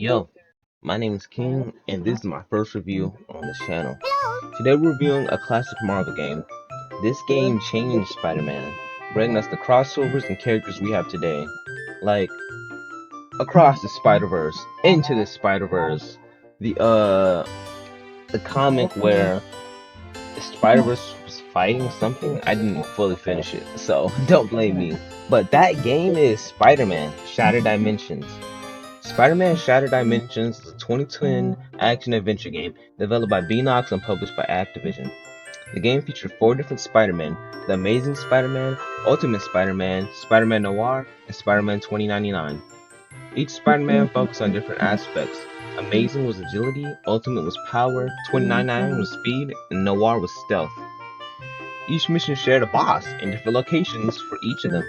Yo, my name is King, and this is my first review on this channel. Today we're reviewing a classic Marvel game. This game changed Spider-Man, bringing us the crossovers and characters we have today. Like, across the Spider-Verse, into the Spider-Verse, the comic where the Spider-Verse was fighting something. I didn't fully finish it, so don't blame me. But that game is Spider-Man, Shattered Dimensions. Spider-Man Shattered Dimensions is a 2010 action-adventure game developed by Beanox and published by Activision. The game featured 4 different Spider-Men: the Amazing Spider-Man, Ultimate Spider-Man, Spider-Man Noir, and Spider-Man 2099. Each Spider-Man focused on different aspects. Amazing was agility, Ultimate was power, 2099 was speed, and Noir was stealth. Each mission shared a boss and different locations for each of them.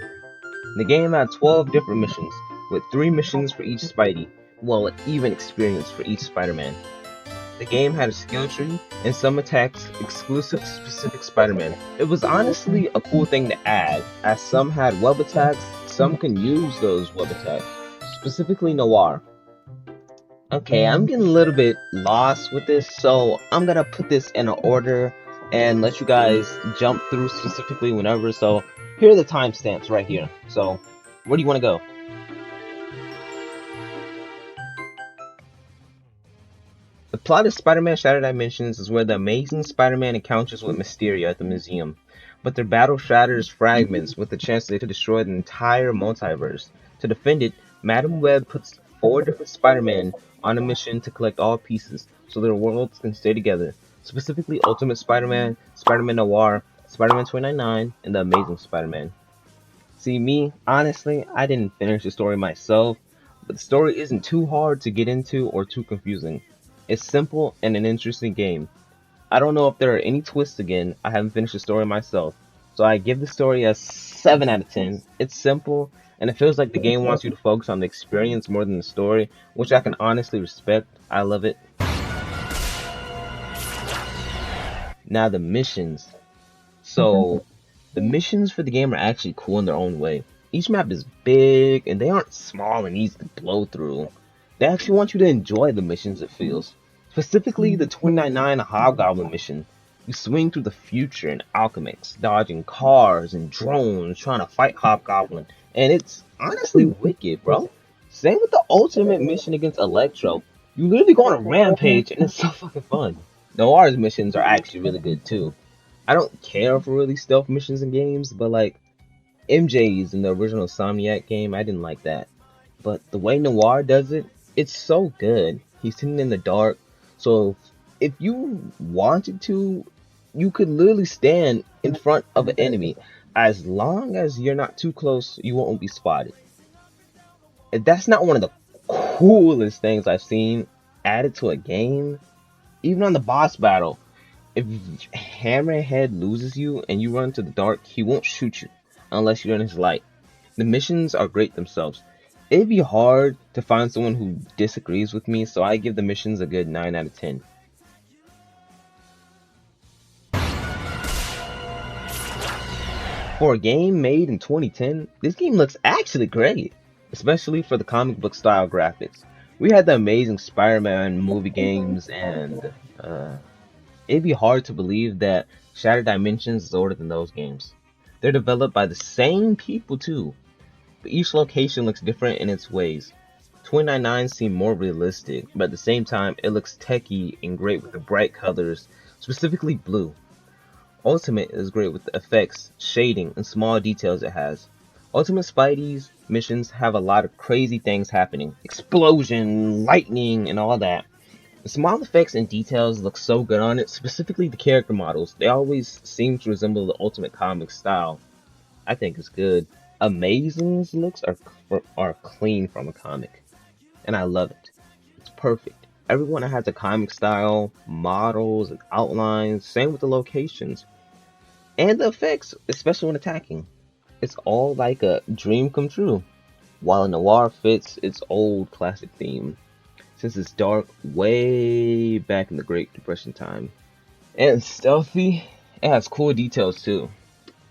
The game had 12 different missions, with 3 missions for each Spidey, well, an even experience for each Spider-Man. The game had a skill tree and some attacks exclusive to specific Spider-Man. It was honestly a cool thing to add, as some had web attacks, some can use those web attacks, specifically Noir. Okay, I'm getting a little bit lost with this, so I'm gonna put this in an order and let you guys jump through specifically whenever. So here are the timestamps right here. So where do you want to go? The plot of Spider-Man Shattered Dimensions is where the Amazing Spider-Man encounters with Mysterio at the museum, but their battle shatters fragments with the chance to destroy the entire multiverse. To defend it, Madam Web puts 4 different Spider-Men on a mission to collect all pieces so their worlds can stay together, specifically Ultimate Spider-Man, Spider-Man Noir, Spider-Man 2099, and the Amazing Spider-Man. See, me, honestly, I didn't finish the story myself, but the story isn't too hard to get into or too confusing. It's simple and an interesting game. I don't know if there are any twists again. I haven't finished the story myself. So I give the story a 7 out of 10. It's simple, and it feels like the game wants you to focus on the experience more than the story, which I can honestly respect. I love it. Now the missions. So, the missions for the game are actually cool in their own way. Each map is big, and they aren't small and easy to blow through. They actually want you to enjoy the missions, it feels. Specifically, the 2099 Hobgoblin mission. You swing through the future in Alchemix, dodging cars and drones, trying to fight Hobgoblin. And it's honestly wicked, bro. Same with the ultimate mission against Electro. You literally go on a rampage, and it's so fucking fun. Noir's missions are actually really good, too. I don't care for really stealth missions in games, but like MJ's in the original Insomniac game, I didn't like that. But the way Noir does it, it's so good. He's sitting in the dark, so if you wanted to, you could literally stand in front of an enemy. As long as you're not too close, you won't be spotted. If that's not one of the coolest things I've seen added to a game, even on the boss battle. If Hammerhead loses you and you run into the dark, he won't shoot you unless you're in his light. The missions are great themselves. It'd be hard to find someone who disagrees with me, so I give the missions a good 9 out of 10. For a game made in 2010, this game looks actually great, especially for the comic book style graphics. We had the Amazing Spider-Man movie games, and it'd be hard to believe that Shattered Dimensions is older than those games. They're developed by the same people too, but each location looks different in its ways. 2099 seems more realistic, but at the same time it looks techy and great with the bright colors, specifically blue. Ultimate is great with the effects, shading, and small details it has. Ultimate Spidey's missions have a lot of crazy things happening. Explosion, lightning, and all that. The small effects and details look so good on it, specifically the character models. They always seem to resemble the Ultimate Comics style. I think it's good. Amazing's looks are clean from a comic, and I love it. It's perfect. Everyone has a comic style, models, and outlines. Same with the locations. And the effects, especially when attacking. It's all like a dream come true, while Noir fits its old classic theme, since it's dark way back in the Great Depression time. And stealthy, it has cool details too.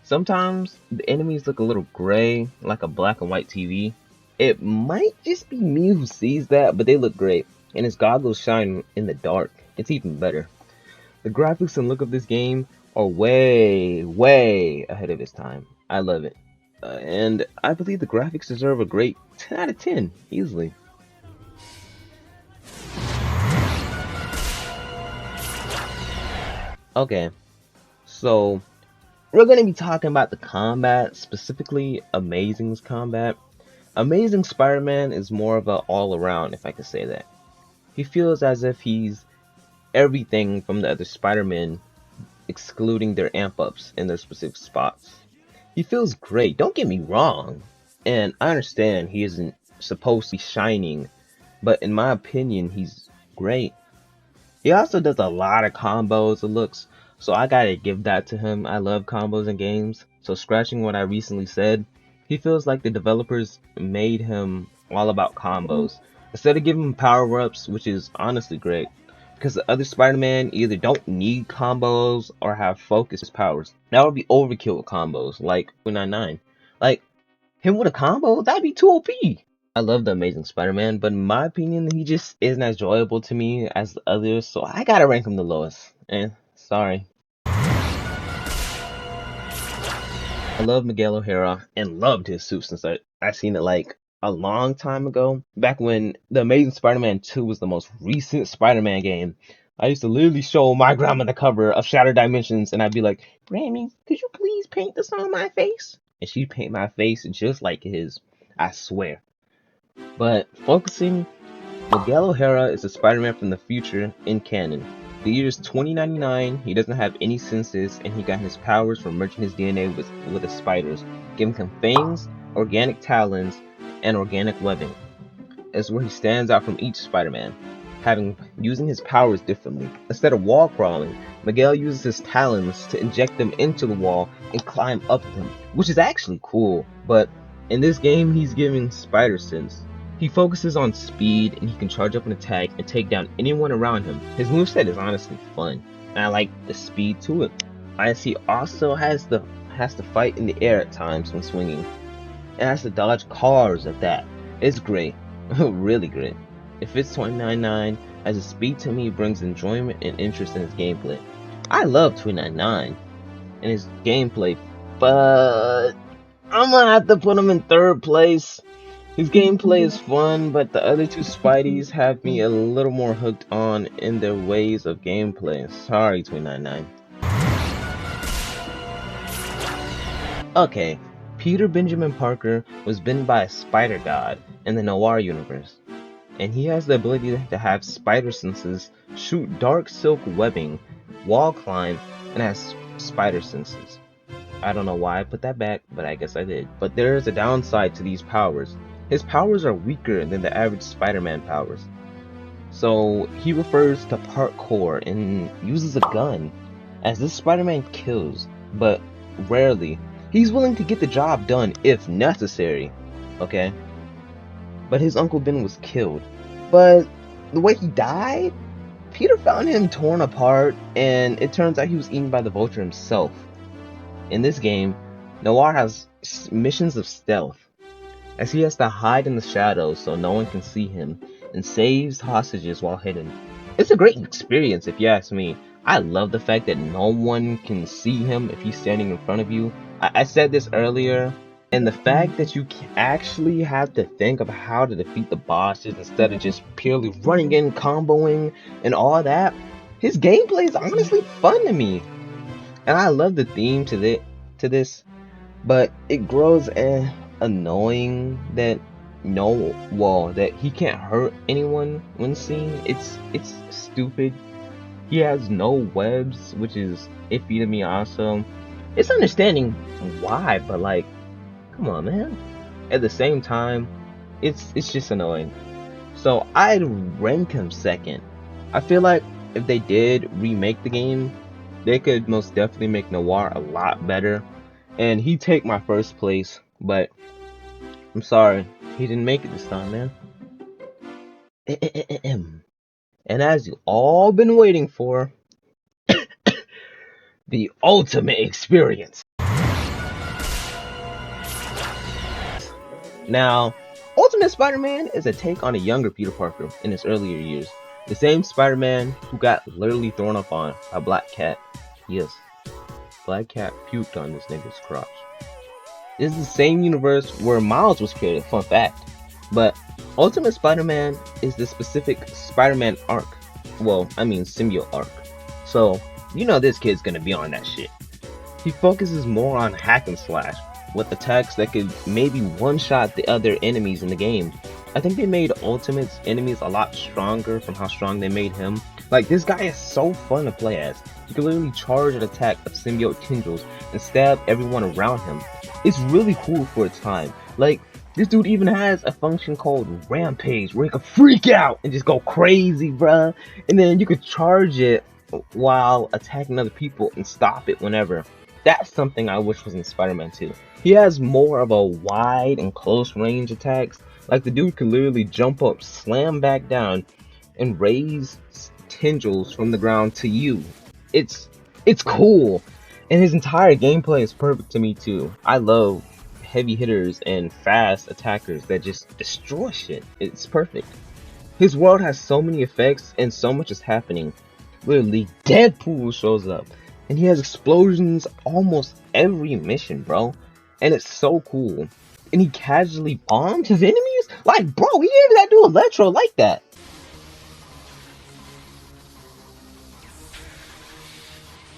Sometimes the enemies look a little gray, like a black and white TV. It might just be me who sees that, but they look great. And his goggles shine in the dark. It's even better. The graphics and look of this game are way, way ahead of its time. I love it. And I believe the graphics deserve a great 10 out of 10, easily. Okay, so we're going to be talking about the combat, specifically Amazing's combat. Amazing Spider-Man is more of an all-around, if I could say that. He feels as if he's everything from the other Spider-Men, excluding their amp-ups in their specific spots. He feels great, don't get me wrong, and I understand he isn't supposed to be shining, but in my opinion, he's great. He also does a lot of combos and looks, so I gotta give that to him. I love combos in games, so scratching what I recently said, he feels like the developers made him all about combos, instead of giving him power-ups, which is honestly great. Because the other Spider-Man either don't need combos or have focus powers. That would be overkill with combos, like 299. Like, him with a combo, that'd be too OP. I love the Amazing Spider-Man, but in my opinion, he just isn't as enjoyable to me as the others, so I gotta rank him the lowest. Sorry. I love Miguel O'Hara and loved his suit since I seen it like a long time ago. Back when the Amazing Spider-Man 2 was the most recent Spider-Man game. I used to literally show my grandma the cover of Shattered Dimensions and I'd be like, Grammy, could you please paint this on my face? And she'd paint my face just like his. I swear. But focusing, Miguel O'Hara is a Spider-Man from the future in canon. The year is 2099, he doesn't have any senses, and he got his powers from merging his DNA with the spiders, giving him fangs, organic talons, and organic webbing. Is where he stands out from each Spider-Man, using his powers differently. Instead of wall crawling, Miguel uses his talons to inject them into the wall and climb up them, which is actually cool, but in this game he's giving spider sense. He focuses on speed and he can charge up an attack and take down anyone around him. His moveset is honestly fun, and I like the speed to it. As he also has to fight in the air at times when swinging, and has to dodge cars at that. It's great. Really great. It fits 299 as his speed to me brings enjoyment and interest in his gameplay. I love 299 and his gameplay, but I'm gonna have to put him in third place. His gameplay is fun, but the other two Spideys have me a little more hooked on in their ways of gameplay. Sorry, 299. Okay, Peter Benjamin Parker was bitten by a spider god in the Noir universe, and he has the ability to have spider senses, shoot dark silk webbing, wall climb, and has spider senses. I don't know why I put that back, but I guess I did. But there is a downside to these powers. His powers are weaker than the average Spider-Man powers. So he refers to parkour and uses a gun, as this Spider-Man kills, but rarely. He's willing to get the job done if necessary, okay? But his Uncle Ben was killed. But the way he died, Peter found him torn apart, and it turns out he was eaten by the Vulture himself. In this game, Noir has missions of stealth, as he has to hide in the shadows so no one can see him, and saves hostages while hidden. It's a great experience if you ask me. I love the fact that no one can see him if he's standing in front of you. I said this earlier, and the fact that you actually have to think of how to defeat the bosses instead of just purely running in, comboing, and all that. His gameplay is honestly fun to me. And I love the theme to this, but it grows annoying that that he can't hurt anyone when seen. It's stupid. He has no webs, which is iffy to me also. It's understanding why, but like, come on, man. At the same time, it's just annoying. So I'd rank him second. I feel like if they did remake the game, they could most definitely make Noir a lot better, and he'd take my first place, but I'm sorry, he didn't make it this time, man. And as you all been waiting for, the ultimate experience. Now, Ultimate Spider-Man is a take on a younger Peter Parker in his earlier years. The same Spider-Man who got literally thrown up on by Black Cat. Yes, Black Cat puked on this nigga's crotch. This is the same universe where Miles was created, fun fact. But Ultimate Spider-Man is the specific Spider-Man arc. Well, I mean symbiote arc. So, you know this kid's gonna be on that shit. He focuses more on hack and slash, with attacks that could maybe one-shot the other enemies in the game. I think they made Ultimate's enemies a lot stronger from how strong they made him. Like, this guy is so fun to play as. You can literally charge an attack of symbiote tendrils and stab everyone around him. It's really cool for its time. Like, this dude even has a function called Rampage where he can freak out and just go crazy, bruh. And then you could charge it while attacking other people and stop it whenever. That's something I wish was in Spider-Man 2. He has more of a wide and close range attacks. Like, the dude could literally jump up, slam back down, and raise tendrils from the ground to you. It's cool. And his entire gameplay is perfect to me too. I love heavy hitters and fast attackers that just destroy shit. It's perfect. His world has so many effects and so much is happening. Literally, Deadpool shows up. And he has explosions almost every mission, bro. And it's so cool. And he casually bombed his enemies? Like, bro, he gave that dude Electro like that.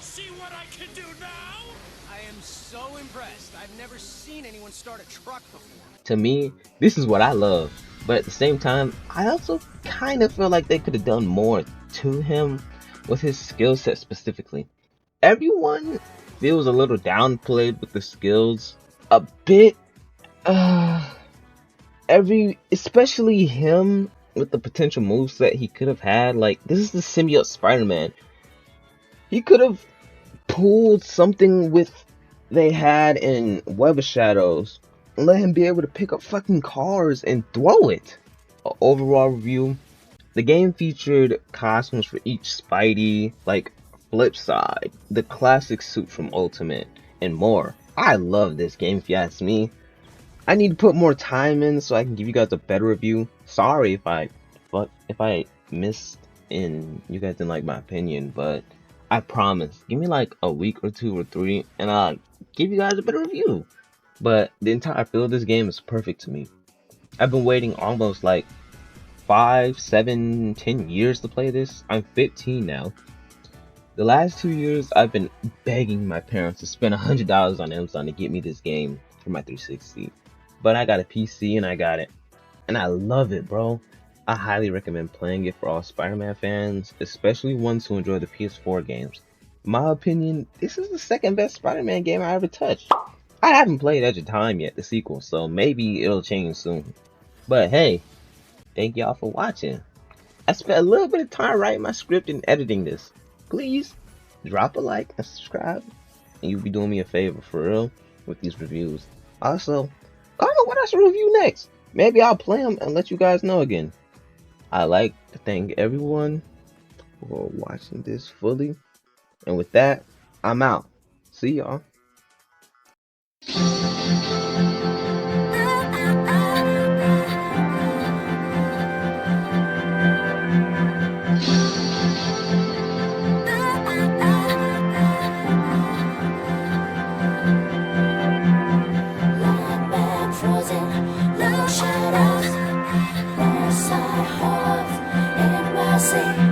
See what I can do now? I am so impressed. I've never seen anyone start a truck before. To me, this is what I love. But at the same time, I also kind of feel like they could have done more to him with his skill set specifically. Everyone feels a little downplayed with the skills. A bit. Especially him with the potential moves that he could have had. Like, this is the symbiote Spider-Man. He could have pulled something with they had in Web of Shadows and let him be able to pick up fucking cars and throw it. Overall review: the game featured costumes for each Spidey, like Flipside, the classic suit from Ultimate, and more. I love this game if you ask me. I need to put more time in so I can give you guys a better review. Sorry if I missed and you guys didn't like my opinion, but I promise, give me like a week or 2 or 3 and I'll give you guys a better review. But the entire feel of this game is perfect to me. I've been waiting almost like 5, 7, 10 years to play this. I'm 15 now. The last 2 years, I've been begging my parents to spend $100 on Amazon to get me this game for my 360. But I got a PC and I got it. And I love it, bro. I highly recommend playing it for all Spider-Man fans, especially ones who enjoy the PS4 games. In my opinion, this is the second best Spider-Man game I ever touched. I haven't played Edge of Time yet, the sequel, so maybe it'll change soon. But hey, thank y'all for watching. I spent a little bit of time writing my script and editing this. Please drop a like and subscribe, and you'll be doing me a favor for real with these reviews. Also, comment what I should review next. Maybe I'll play them and let you guys know again. I'd like to thank everyone for watching this fully. And with that, I'm out. See y'all. No shoutout, no side hearts, and mercy.